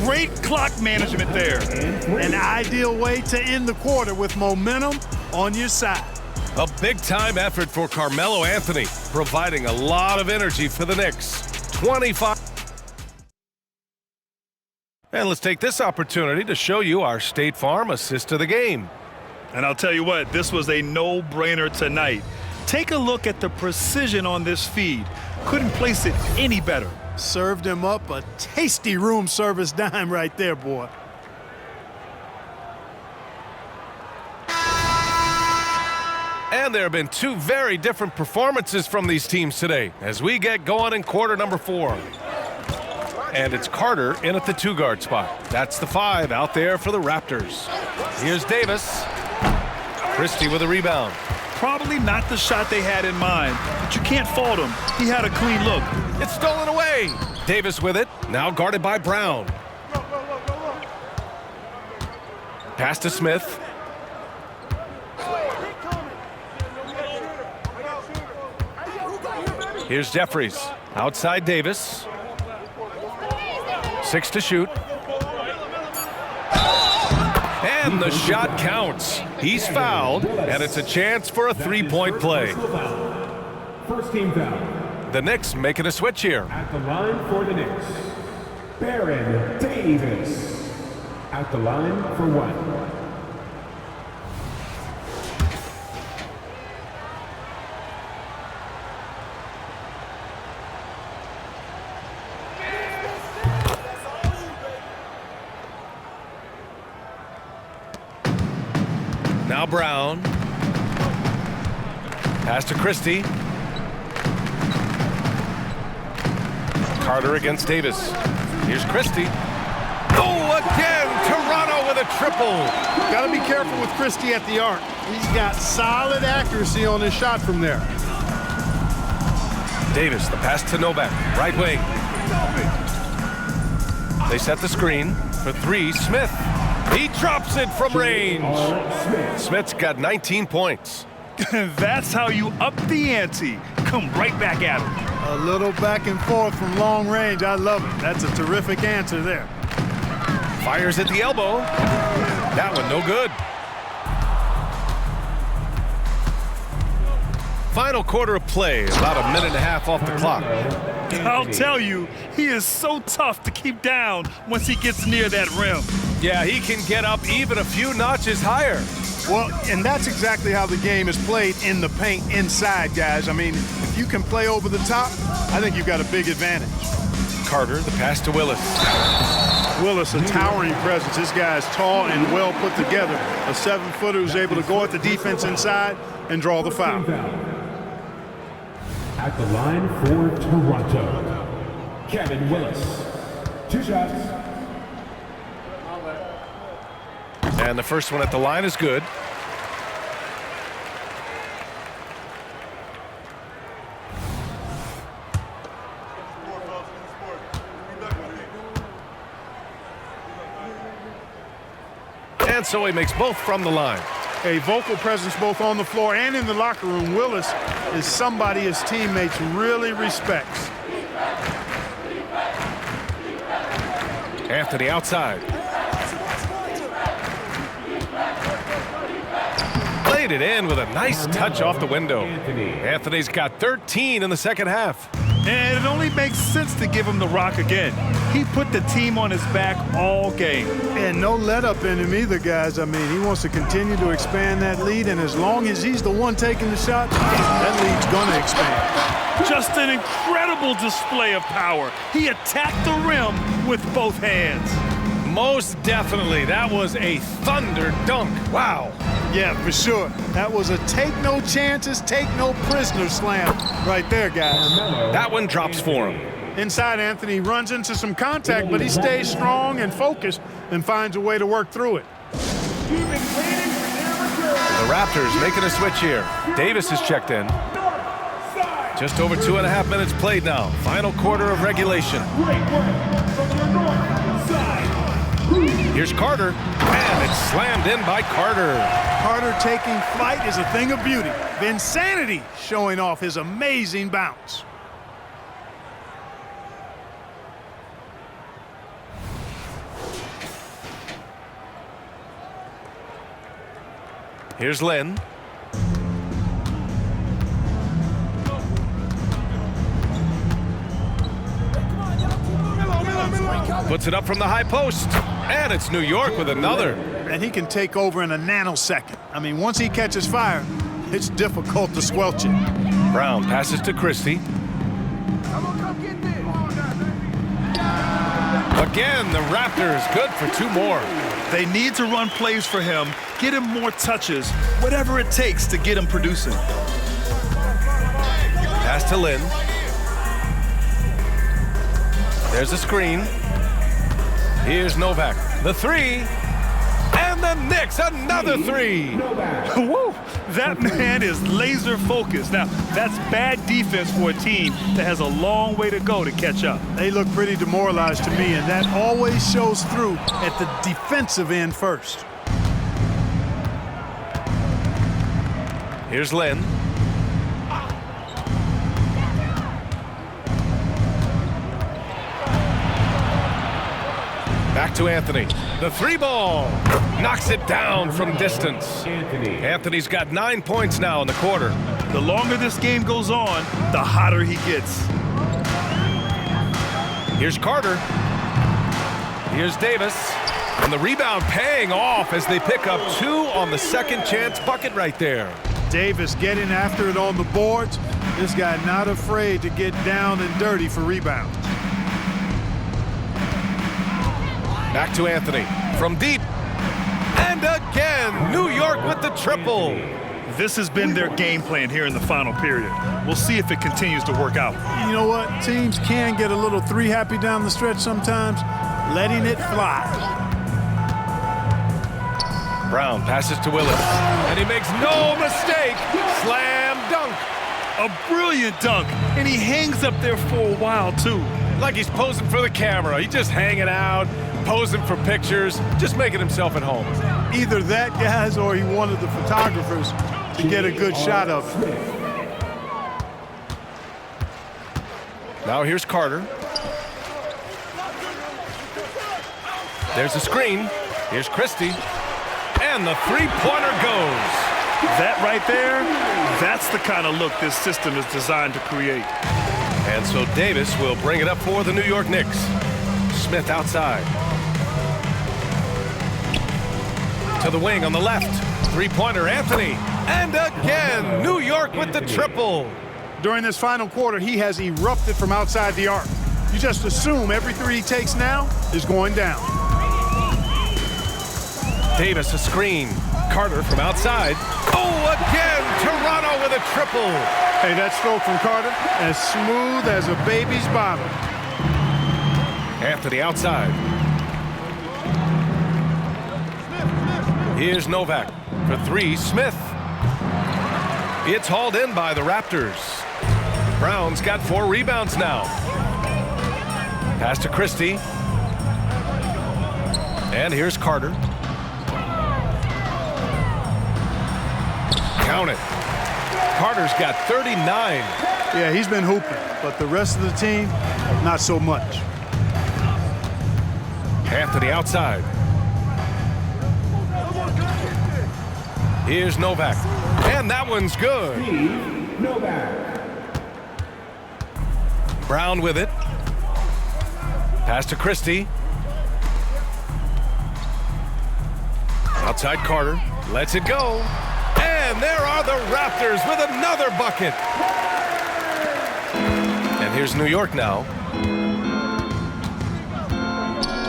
Great clock management there. An ideal way to end the quarter with momentum on your side. A big-time effort for Carmelo Anthony, providing a lot of energy for the Knicks. 25. And let's take this opportunity to show you our State Farm assist of the game. And I'll tell you what, this was a no-brainer tonight. Take a look at the precision on this feed. Couldn't place it any better. Served him up a tasty room service dime right there, boy. And there have been 2 very different performances from these teams today as we get going in quarter number 4. And it's Carter in at the 2-guard spot. That's the 5 out there for the Raptors. Here's Davis. Christie with a rebound. Probably not the shot they had in mind, but you can't fault him. He had a clean look. It's stolen away. Davis with it, now guarded by Brown. Pass to Smith. Here's Jeffries. Outside Davis. 6 to shoot. And the shot counts. He's fouled, and it's a chance for a three-point play. First team foul. The Knicks making a switch here. At the line for the Knicks, Baron Davis. At the line for one. Now Brown. Pass to Christie. Carter against Davis. Here's Christie. Oh, again! Toronto with a triple. Got to be careful with Christie at the arc. He's got solid accuracy on his shot from there. Davis, the pass to Novak. Right wing. They set the screen for 3. Smith. He drops it from range. Smith's got 19 points. That's how you up the ante. Come right back at him. A little back and forth from long range. I love it. That's a terrific answer there. Fires at the elbow. That one no good. Final quarter of play, about a minute and a half off the clock. I'll tell you, he is so tough to keep down once he gets near that rim. Yeah, he can get up even a few notches higher. Well, and that's exactly how the game is played in the paint inside, guys. I mean, if you can play over the top, I think you've got a big advantage. Carter, the pass to Willis. Willis, a towering presence. This guy is tall and well put together. A 7-footer who's able to go at the defense inside and draw the foul. At the line for Toronto, Kevin Willis. 2 shots. And the first one at the line is good. And so he makes both from the line. A vocal presence both on the floor and in the locker room. Willis is somebody his teammates really respects. Anthony outside. Played it in with a nice touch off the window. Anthony's got 13 in the second half. And it only makes sense to give him the rock again. He put the team on his back all game. And no let up in him either, guys. I mean, he wants to continue to expand that lead, and as long as he's the one taking the shots, that lead's going to expand. Just an incredible display of power. He attacked the rim with both hands. Most definitely. That was a thunder dunk. Wow. Yeah, for sure. That was a take no chances, take no prisoner slam right there, guys. That one drops for him. Inside, Anthony runs into some contact, but he stays strong and focused and finds a way to work through it. The Raptors making a switch here. Davis is checked in. Just over 2.5 minutes played now. Final quarter of regulation. Here's Carter, and it's slammed in by Carter. Carter taking flight is a thing of beauty. Vinsanity showing off his amazing bounce. Here's Lynn. Puts it up from the high post. And it's New York with another. And he can take over in a nanosecond. I mean, once he catches fire, it's difficult to squelch it. Brown passes to Christie. Again, the Raptors good for 2 more. They need to run plays for him, get him more touches, whatever it takes to get him producing. Pass to Lynn. There's a screen. Here's Novak. The 3. And the Knicks, another 3. Woo! That man is laser focused. Now, that's bad defense for a team that has a long way to go to catch up. They look pretty demoralized to me, and that always shows through at the defensive end first. Here's Lynn. Back to Anthony. The three ball. Knocks it down from distance. Anthony's got 9 points now in the quarter. The longer this game goes on, the hotter he gets. Here's Carter. Here's Davis. And the rebound paying off as they pick up 2 on the second chance bucket right there. Davis getting after it on the boards. This guy not afraid to get down and dirty for rebounds. Back to Anthony from deep. And again, New York with the triple. This has been their game plan here in the final period. We'll see if it continues to work out. You know what? Teams can get a little three happy down the stretch sometimes, letting it fly. Brown passes to Willis, and he makes no mistake. Slam dunk. A brilliant dunk, and he hangs up there for a while, too. Like he's posing for the camera. He's just hanging out, posing for pictures, just making himself at home. Either that, guys, or he wanted the photographers to get a good shot of it. Now here's Carter. There's a screen. Here's Christie. And the three-pointer goes. That right there, that's the kind of look this system is designed to create. And so Davis will bring it up for the New York Knicks. Smith outside. To the wing on the left. Three-pointer, Anthony. And again, New York with the triple. During this final quarter, he has erupted from outside the arc. You just assume every three he takes now is going down. Davis a screen. Carter from outside. Oh, again, Toronto with a triple. Hey, that stroke from Carter, as smooth as a baby's bottom. Anthony outside. Here's Novak for three. Smith. It's hauled in by the Raptors. Brown's got 4 rebounds now. Pass to Christie. And here's Carter. Count it. Carter's got 39. Yeah, he's been hooping, but the rest of the team, not so much. Anthony outside. Here's Novak. And that one's good. Brown with it. Pass to Christie. Outside Carter. Lets it go. And there are the Raptors with another bucket. And here's New York now.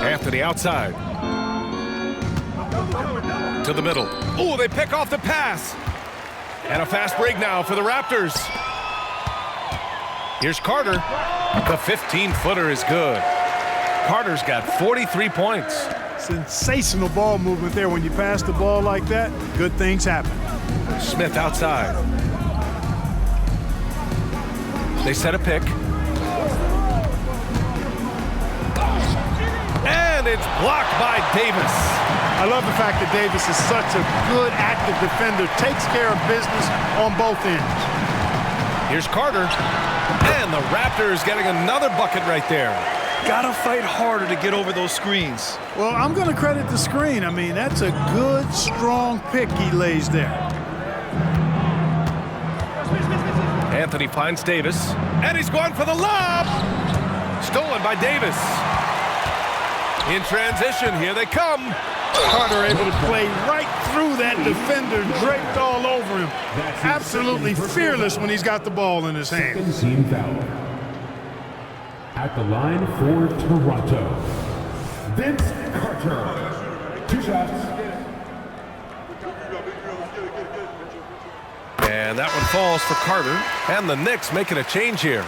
Anthony outside. To the middle. Oh, they pick off the pass. And a fast break now for the Raptors. Here's Carter. The 15-footer is good. Carter's got 43 points. Sensational ball movement there. When you pass the ball like that, good things happen. Smith outside. They set a pick. And it's blocked by Davis. I love the fact that Davis is such a good, active defender. Takes care of business on both ends. Here's Carter. And the Raptors getting another bucket right there. Gotta fight harder to get over those screens. Well, I'm going to credit the screen. I mean, that's a good, strong pick he lays there. Anthony finds Davis. And he's going for the lob. Stolen by Davis. In transition, here they come. Carter able to play right through that defender, draped all over him. Absolutely fearless when he's got the ball in his hand. Team foul. At the line for Toronto, Vince Carter. 2 shots. And that one falls for Carter. And the Knicks making a change here.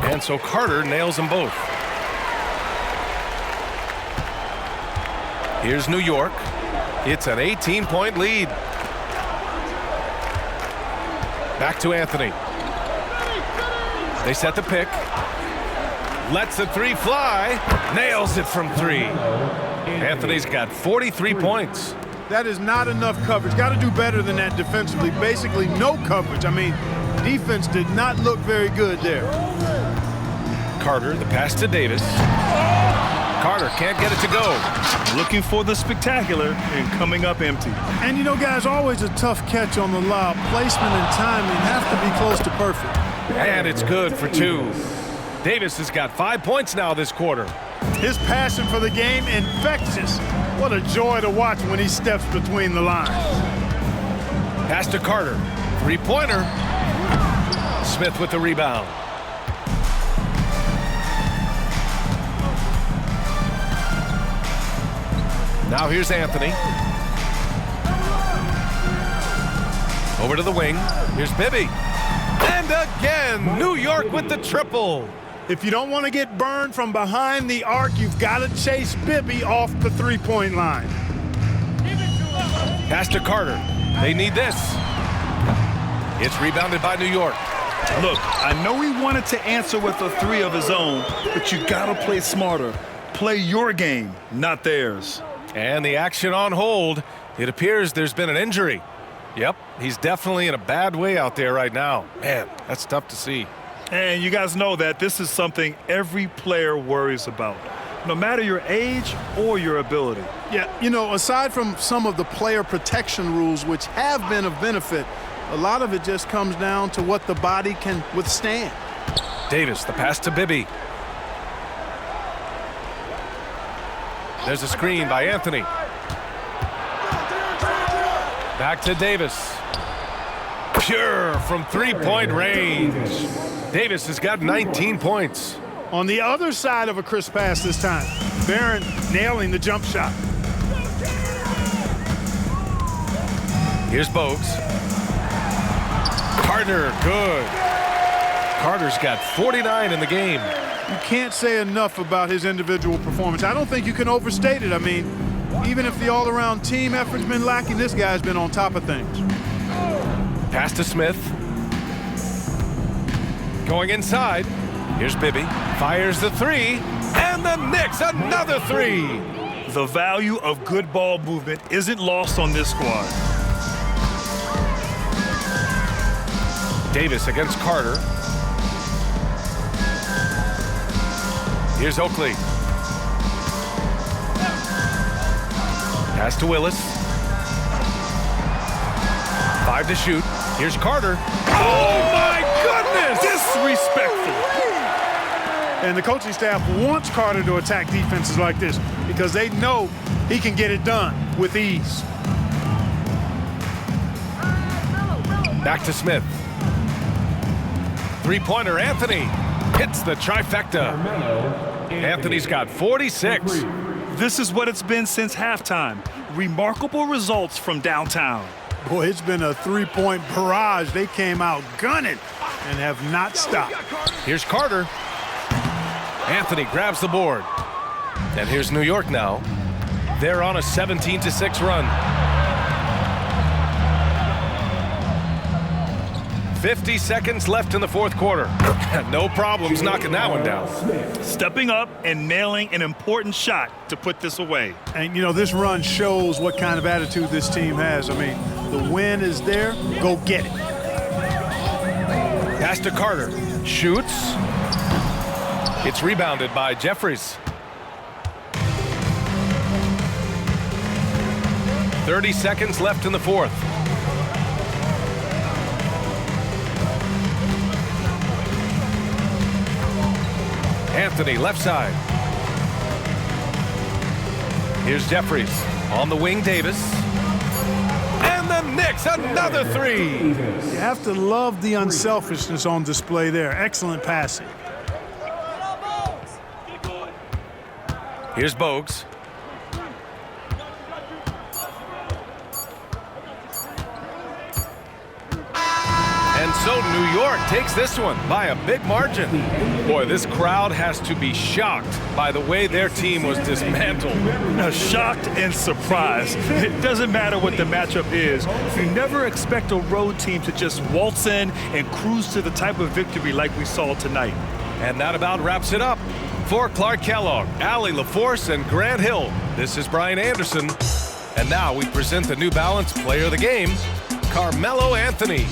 And so Carter nails them both. Here's New York. It's an 18-point lead. Back to Anthony. They set the pick. Lets the three fly. Nails it from three. Anthony's got 43 points. That is not enough coverage. Got to do better than that defensively. Basically no coverage. I mean, defense did not look very good there. Carter, the pass to Davis. Carter can't get it to go. Looking for the spectacular and coming up empty. And you know, guys, always a tough catch on the lob. Placement and timing have to be close to perfect. And it's good for two. Davis has got 5 points now this quarter. His passion for the game, infectious. What a joy to watch when he steps between the lines. Pass to Carter. Three-pointer. Smith with the rebound. Now here's Anthony. Over to the wing. Here's Bibby. And again, New York with the triple. If you don't want to get burned from behind the arc, you've got to chase Bibby off the three-point line. Pass to Carter. They need this. It's rebounded by New York. Look, I know he wanted to answer with a three of his own, but you got to play smarter. Play your game, not theirs. And the action on hold. It appears there's been an injury. Yep, he's definitely in a bad way out there right now. Man, that's tough to see. And you guys know that this is something every player worries about, no matter your age or your ability. Yeah, you know, aside from some of the player protection rules, which have been of benefit, a lot of it just comes down to what the body can withstand. Davis, the pass to Bibby. There's a screen by Anthony. Back to Davis. Pure from three-point range. Davis has got 19 points. On the other side of a crisp pass this time, Barron nailing the jump shot. Here's Bogues. Carter, good. Carter's got 49 in the game. You can't say enough about his individual performance. I don't think you can overstate it. I mean, even if the all-around team effort's been lacking, this guy's been on top of things. Pass to Smith. Going inside. Here's Bibby. Fires the three. And the Knicks, another three. The value of good ball movement isn't lost on this squad. Davis against Carter. Here's Oakley. Pass to Willis. 5 to shoot. Here's Carter. Oh, my goodness! Disrespectful. And the coaching staff wants Carter to attack defenses like this because they know he can get it done with ease. Back to Smith. Three-pointer, Anthony. Hits the trifecta. Anthony's got 46. This is what it's been since halftime. Remarkable results from downtown. Boy, it's been a three-point barrage. They came out gunning and have not stopped. Here's Carter. Anthony grabs the board. And here's New York now. They're on a 17-6 run. 50 seconds left in the fourth quarter. No problems knocking that one down. Stepping up and nailing an important shot to put this away. And, you know, this run shows what kind of attitude this team has. I mean, the win is there. Go get it. Pass to Carter. Shoots. It's rebounded by Jeffries. 30 seconds left in the fourth. Anthony, left side. Here's Jeffries. On the wing, Davis. And the Knicks, another three. You have to love the unselfishness on display there. Excellent passing. Here's Bogues. And so New York takes this one by a big margin. Boy, this crowd has to be shocked by the way their team was dismantled. Shocked and surprised. It doesn't matter what the matchup is. You never expect a road team to just waltz in and cruise to the type of victory like we saw tonight. And that about wraps it up. For Clark Kellogg, Allie LaForce, and Grant Hill, this is Brian Anderson. And now we present the New Balance Player of the Game, Carmelo Anthony.